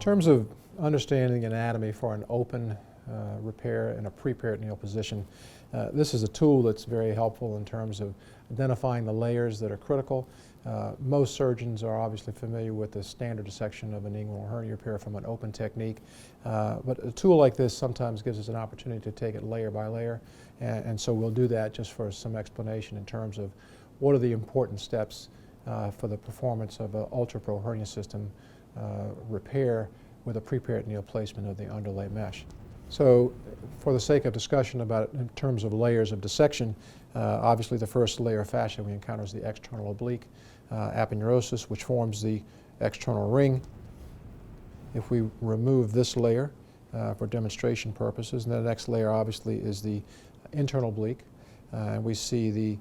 terms of understanding anatomy for an open repair in a preperitoneal position, this is a tool that's very helpful in terms of identifying the layers that are critical. Most surgeons are obviously familiar with the standard dissection of an inguinal hernia repair from an open technique, but a tool like this sometimes gives us an opportunity to take it layer by layer, and so we'll do that just for some explanation in terms of what are the important steps for the performance of an ULTRAPRO hernia system repair with a preperitoneal placement of the underlay mesh. So for the sake of discussion about it in terms of layers of dissection, obviously the first layer of fascia we encounter is the external oblique aponeurosis, which forms the external ring. If we remove this layer for demonstration purposes, and then the next layer obviously is the internal oblique, and we see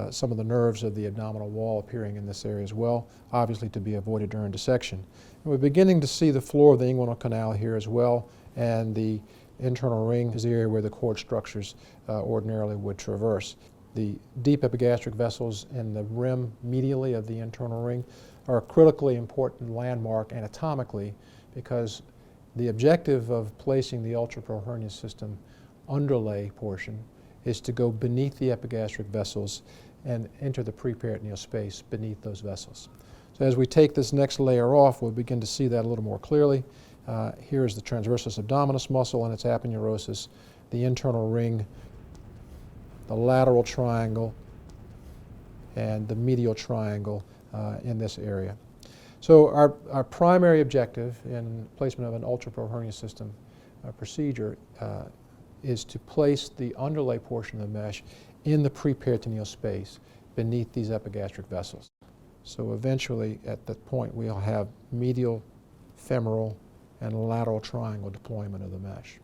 some of the nerves of the abdominal wall appearing in this area as well, obviously to be avoided during dissection. And we're beginning to see the floor of the inguinal canal here as well, and the internal ring is the area where the cord structures ordinarily would traverse. The deep epigastric vessels in the rim medially of the internal ring are a critically important landmark anatomically, because the objective of placing the ULTRAPRO hernia system underlay portion is to go beneath the epigastric vessels and enter the preperitoneal space beneath those vessels. So as we take this next layer off, we'll begin to see that a little more clearly. Here is the transversus abdominis muscle and its aponeurosis, the internal ring, the lateral triangle, and the medial triangle in this area. So our primary objective in placement of an ULTRAPRO hernia system procedure is to place the underlay portion of the mesh in the preperitoneal space beneath these epigastric vessels. So eventually at that point we'll have medial, femoral, and lateral triangle deployment of the mesh.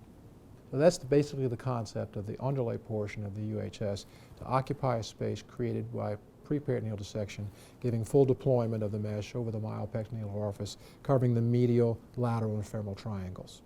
So that's basically the concept of the underlay portion of the UHS, to occupy a space created by preperitoneal dissection, giving full deployment of the mesh over the myopectoneal orifice, covering the medial, lateral, and femoral triangles.